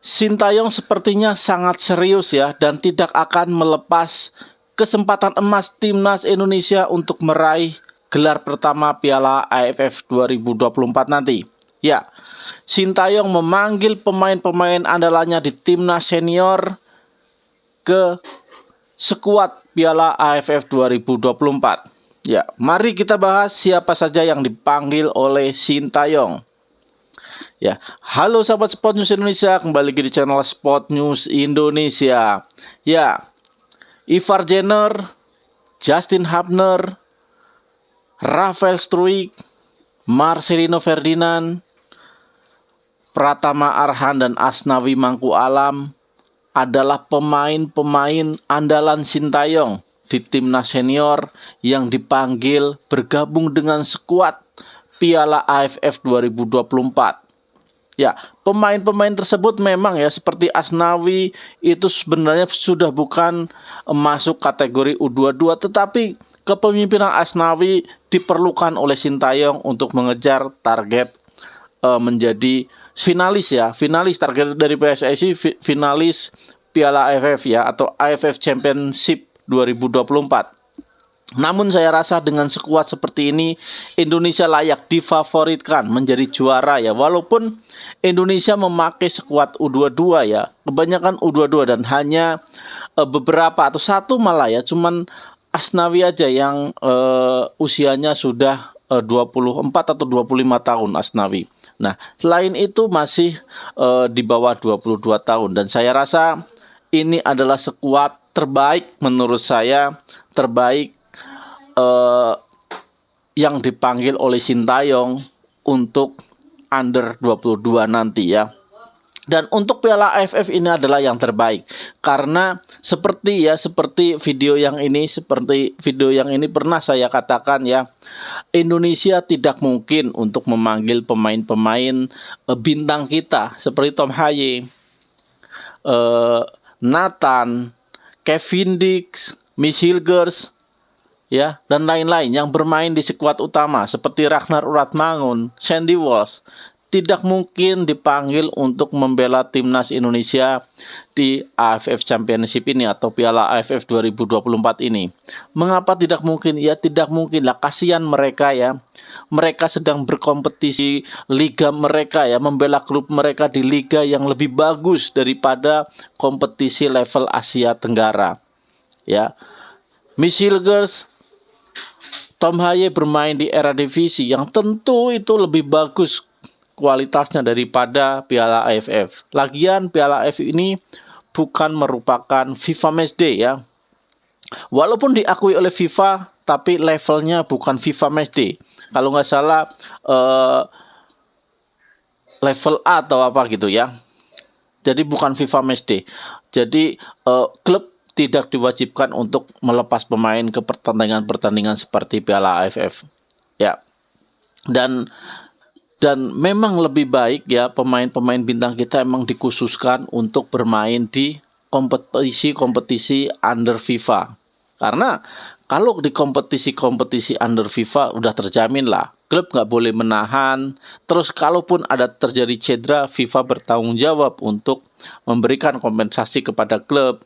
Sintayong sepertinya sangat serius ya dan tidak akan melepas kesempatan emas timnas Indonesia untuk meraih gelar pertama Piala AFF 2024 nanti. Ya, Sintayong memanggil pemain-pemain andalannya di timnas senior ke skuad Piala AFF 2024. Ya, mari kita bahas siapa saja yang dipanggil oleh Sintayong. Ya, halo sahabat Sport News Indonesia, kembali lagi di channel Sport News Indonesia. Ya, Ivar Jenner, Justin Hubner, Rafael Struijk, Marcelino Ferdinand, Pratama Arhan dan Asnawi Mangku Alam adalah pemain-pemain andalan Sintayong di timnas senior yang dipanggil bergabung dengan skuad Piala AFF 2024. Ya, pemain-pemain tersebut memang ya seperti Asnawi itu sebenarnya sudah bukan masuk kategori U22, tetapi kepemimpinan Asnawi diperlukan oleh Sintayong untuk mengejar target menjadi finalis ya, finalis target dari PSSI, finalis Piala AFF ya atau AFF Championship 2024. Namun saya rasa dengan skuad seperti ini Indonesia layak difavoritkan menjadi juara ya. Walaupun Indonesia memakai skuad U22 ya, kebanyakan U22 dan hanya beberapa atau satu malah ya, cuman Asnawi aja yang usianya sudah 24 atau 25 tahun Asnawi. Nah, selain itu masih di bawah 22 tahun dan saya rasa ini adalah skuad terbaik menurut saya, terbaik yang dipanggil oleh Sintayong untuk under 22 nanti ya. Dan untuk Piala AFF ini adalah yang terbaik karena seperti video yang ini pernah saya katakan ya, Indonesia tidak mungkin untuk memanggil pemain-pemain bintang kita seperti Tom Haye, Nathan, Kevin Dix, Miss Hilgers ya dan lain-lain yang bermain di skuad utama seperti Ragnar Uratmangun, Sandy Walsh tidak mungkin dipanggil untuk membela timnas Indonesia di AFF Championship ini atau Piala AFF 2024 ini. Mengapa tidak mungkin? Ya tidak mungkin lah, kasihan mereka ya. Mereka sedang berkompetisi liga mereka ya, membela klub mereka di liga yang lebih bagus daripada kompetisi level Asia Tenggara. Ya. Miss Hilgers, Tom Haye bermain di Eredivisie yang tentu itu lebih bagus kualitasnya daripada Piala AFF. Lagian Piala AFF ini bukan merupakan FIFA Matchday ya. Walaupun diakui oleh FIFA, tapi levelnya bukan FIFA Matchday. Kalau nggak salah level A atau apa gitu ya. Jadi bukan FIFA Matchday. Jadi klub tidak diwajibkan untuk melepas pemain ke pertandingan-pertandingan seperti Piala AFF. Ya. Dan memang lebih baik ya pemain-pemain bintang kita emang dikhususkan untuk bermain di kompetisi-kompetisi under FIFA. Karena kalau di kompetisi-kompetisi under FIFA udah terjamin lah, klub nggak boleh menahan. Terus kalaupun ada terjadi cedera, FIFA bertanggung jawab untuk memberikan kompensasi kepada klub.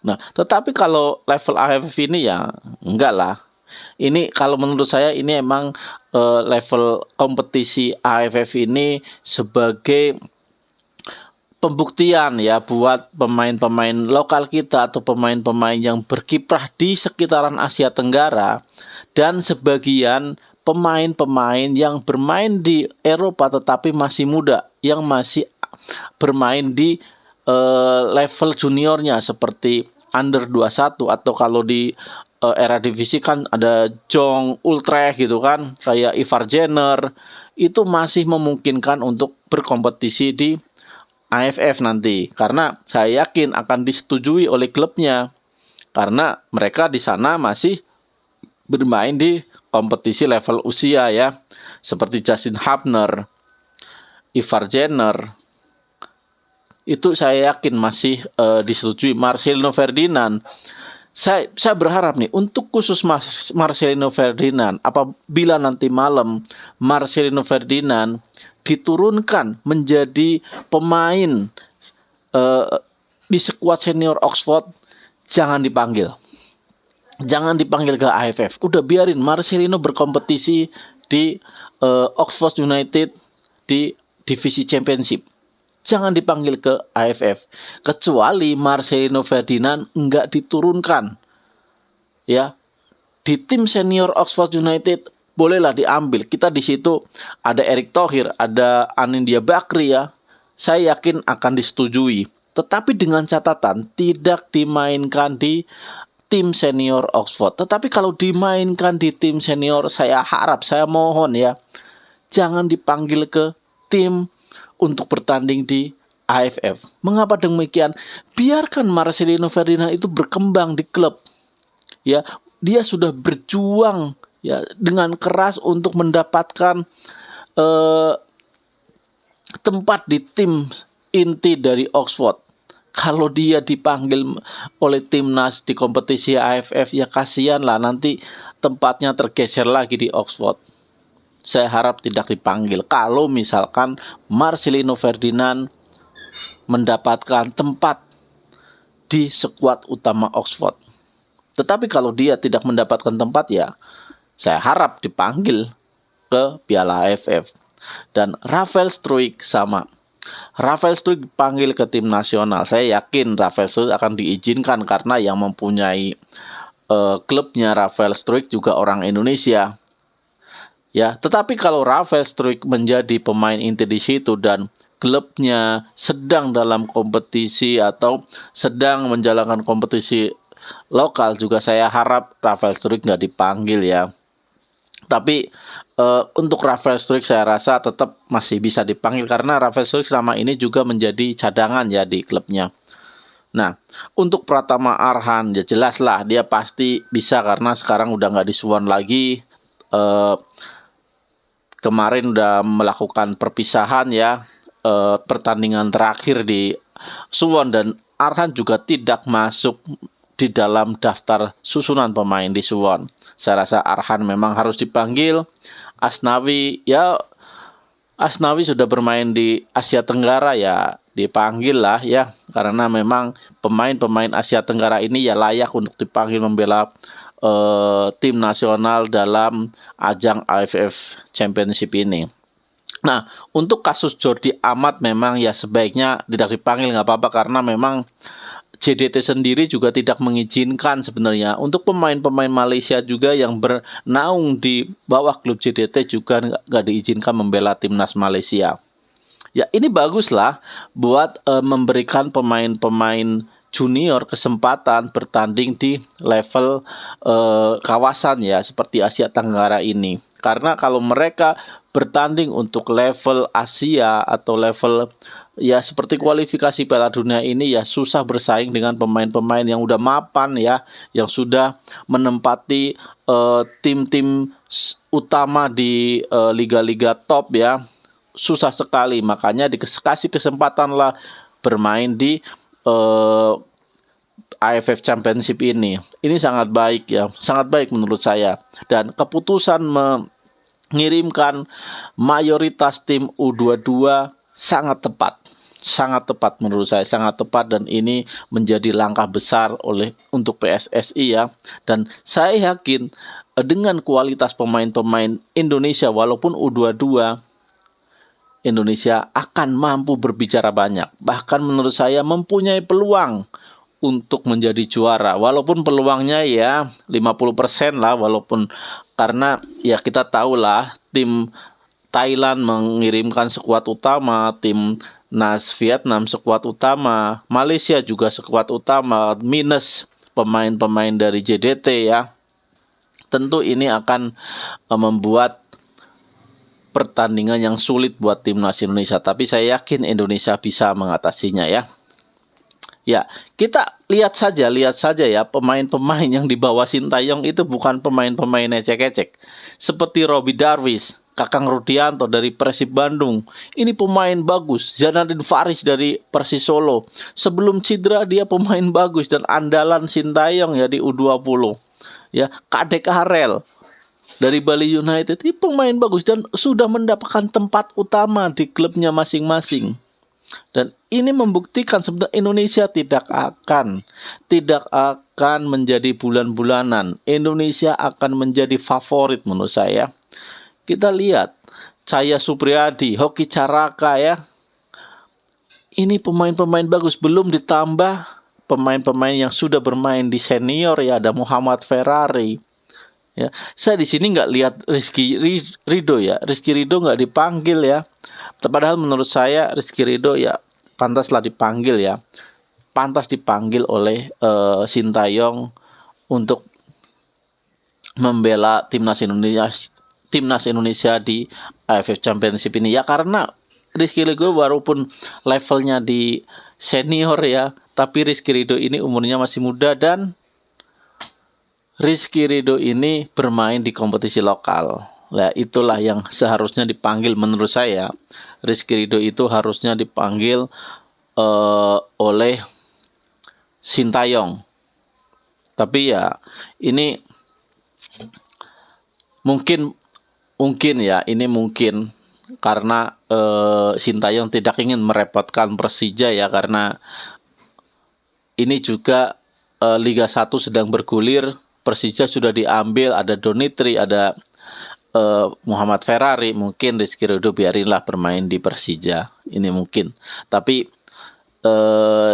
Nah, tetapi kalau level AFF ini ya enggak lah. Ini kalau menurut saya ini emang level kompetisi AFF ini sebagai pembuktian ya buat pemain-pemain lokal kita atau pemain-pemain yang berkiprah di sekitaran Asia Tenggara dan sebagian pemain-pemain yang bermain di Eropa tetapi masih muda, yang masih bermain di level juniornya seperti under 21 atau kalau di Eredivisie kan ada Jong Utrecht gitu kan, kayak Ivar Jenner, itu masih memungkinkan untuk berkompetisi di AFF nanti karena saya yakin akan disetujui oleh klubnya karena mereka di sana masih bermain di kompetisi level usia ya, seperti Justin Hubner, Ivar Jenner, itu saya yakin masih disetujui. Marcelino Ferdinand, saya berharap nih untuk khusus Marcelino Ferdinand, apabila nanti malam Marcelino Ferdinand diturunkan menjadi pemain di skuad senior Oxford, jangan dipanggil. Jangan dipanggil ke AFF. Udah biarin Marcelino berkompetisi di Oxford United di divisi Championship. Jangan dipanggil ke AFF. Kecuali Marcelino Ferdinand nggak diturunkan. Ya, di tim senior Oxford United bolehlah diambil. Kita di situ ada Erick Thohir, ada Anindya Bakri ya. Saya yakin akan disetujui. Tetapi dengan catatan tidak dimainkan di tim senior Oxford. Tetapi kalau dimainkan di tim senior, saya harap, saya mohon ya, jangan dipanggil ke tim untuk bertanding di AFF. Mengapa demikian? Biarkan Marcelino Ferdinand itu berkembang di klub. Ya, dia sudah berjuang ya dengan keras untuk mendapatkan tempat di tim inti dari Oxford. Kalau dia dipanggil oleh timnas di kompetisi AFF, ya kasihan lah, nanti tempatnya tergeser lagi di Oxford. Saya harap tidak dipanggil. Kalau misalkan Marcelino Ferdinand mendapatkan tempat di skuad utama Oxford. Tetapi kalau dia tidak mendapatkan tempat, ya saya harap dipanggil ke Piala AFF. Dan Rafael Struijk sama. Rafael Struijk dipanggil ke tim nasional. Saya yakin Rafael Struijk akan diizinkan karena yang mempunyai klubnya Rafael Struijk juga orang Indonesia. Ya, tetapi kalau Rafael Struijk menjadi pemain inti di situ dan klubnya sedang dalam kompetisi atau sedang menjalankan kompetisi lokal, juga saya harap Rafael Struijk nggak dipanggil ya. Tapi untuk Rafael Struijk saya rasa tetap masih bisa dipanggil karena Rafael Struijk selama ini juga menjadi cadangan ya di klubnya. Nah, untuk Pratama Arhan ya jelaslah dia pasti bisa karena sekarang udah nggak di Suwon lagi. Kemarin udah melakukan perpisahan ya, pertandingan terakhir di Suwon, dan Arhan juga tidak masuk di dalam daftar susunan pemain di Suwon. Saya rasa Arhan memang harus dipanggil. Asnawi sudah bermain di Asia Tenggara ya dipanggil lah ya, karena memang pemain-pemain Asia Tenggara ini ya layak untuk dipanggil membela tim nasional dalam ajang AFF Championship ini. Nah, untuk kasus Jordi Amat memang ya sebaiknya tidak dipanggil, nggak apa-apa, karena memang JDT sendiri juga tidak mengizinkan sebenarnya. Untuk pemain-pemain Malaysia juga yang bernaung di bawah klub JDT juga nggak diizinkan membela timnas Malaysia. Ya ini baguslah buat memberikan pemain-pemain junior kesempatan bertanding di level kawasan ya seperti Asia Tenggara ini. Karena kalau mereka bertanding untuk level Asia atau level ya seperti kualifikasi Piala Dunia ini ya susah bersaing dengan pemain-pemain yang udah mapan ya, yang sudah menempati tim-tim utama di liga-liga top ya. Susah sekali, makanya dikasih kesempatan lah bermain di AFF Championship ini. Ini sangat baik ya, sangat baik menurut saya. Dan keputusan mengirimkan mayoritas tim U22 sangat tepat menurut saya, sangat tepat, dan ini menjadi langkah besar untuk PSSI ya. Dan saya yakin dengan kualitas pemain-pemain Indonesia walaupun U22, Indonesia akan mampu berbicara banyak. Bahkan menurut saya mempunyai peluang untuk menjadi juara. Walaupun peluangnya ya 50% lah, walaupun karena ya kita tahulah tim Thailand mengirimkan skuad utama, tim Nas Vietnam skuad utama, Malaysia juga skuad utama, minus pemain-pemain dari JDT ya. Tentu ini akan membuat pertandingan yang sulit buat timnas Indonesia, tapi saya yakin Indonesia bisa mengatasinya ya. Ya, kita lihat saja ya, pemain-pemain yang di bawah Sintayong itu bukan pemain-pemain ecek-ecek. Seperti Robby Darwish, Kakang Rudianto dari Persib Bandung. Ini pemain bagus. Janadin Faris dari Persis Solo. Sebelum cedera dia pemain bagus dan andalan Sintayong ya di U20. Ya, Kadek Harel dari Bali United, ini pemain bagus dan sudah mendapatkan tempat utama di klubnya masing-masing. Dan ini membuktikan sebenarnya Indonesia tidak akan menjadi bulan-bulanan. Indonesia akan menjadi favorit menurut saya. Kita lihat Cahya Supriyadi, Hoki Caraka ya. Ini pemain-pemain bagus, belum ditambah pemain-pemain yang sudah bermain di senior ya, ada Muhammad Ferrari. Ya, saya di sini nggak lihat Rizky Ridho ya. Rizky Ridho nggak dipanggil ya. Padahal menurut saya Rizky Ridho ya pantaslah dipanggil ya. Pantas dipanggil oleh Sintayong untuk membela timnas Indonesia di AFF Championship ini ya, karena Rizky Ridho walaupun levelnya di senior ya, tapi Rizky Ridho ini umurnya masih muda dan Rizky Ridho ini bermain di kompetisi lokal. Nah, itulah yang seharusnya dipanggil menurut saya. Rizky Ridho itu harusnya dipanggil oleh Sintayong. Tapi ya ini mungkin ya, ini mungkin karena Sintayong tidak ingin merepotkan Persija ya, karena ini juga Liga 1 sedang bergulir. Persija sudah diambil, ada Donitri, ada Muhammad Ferrari. Mungkin Rizky Ridho biarinlah bermain di Persija. Ini mungkin. Tapi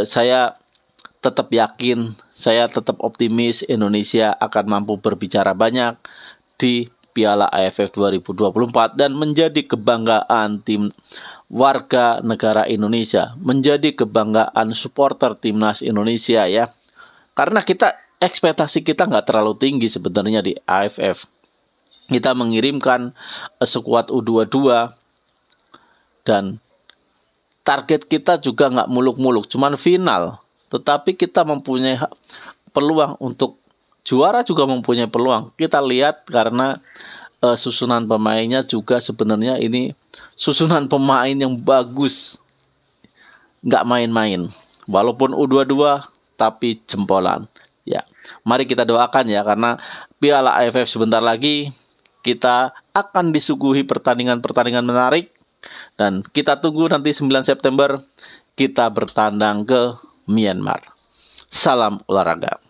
saya tetap yakin, saya tetap optimis Indonesia akan mampu berbicara banyak di Piala AFF 2024 dan menjadi kebanggaan tim warga negara Indonesia, menjadi kebanggaan supporter timnas Indonesia ya. Karena ekspektasi kita nggak terlalu tinggi sebenarnya di AFF. Kita mengirimkan skuad U22 dan target kita juga nggak muluk-muluk, cuman final. Tetapi kita mempunyai peluang untuk juara, juga mempunyai peluang. Kita lihat karena susunan pemainnya juga sebenarnya ini susunan pemain yang bagus, nggak main-main. Walaupun U22 tapi jempolan. Ya, mari kita doakan ya, karena Piala AFF sebentar lagi kita akan disuguhi pertandingan-pertandingan menarik dan kita tunggu nanti 9 September kita bertandang ke Myanmar. Salam olahraga.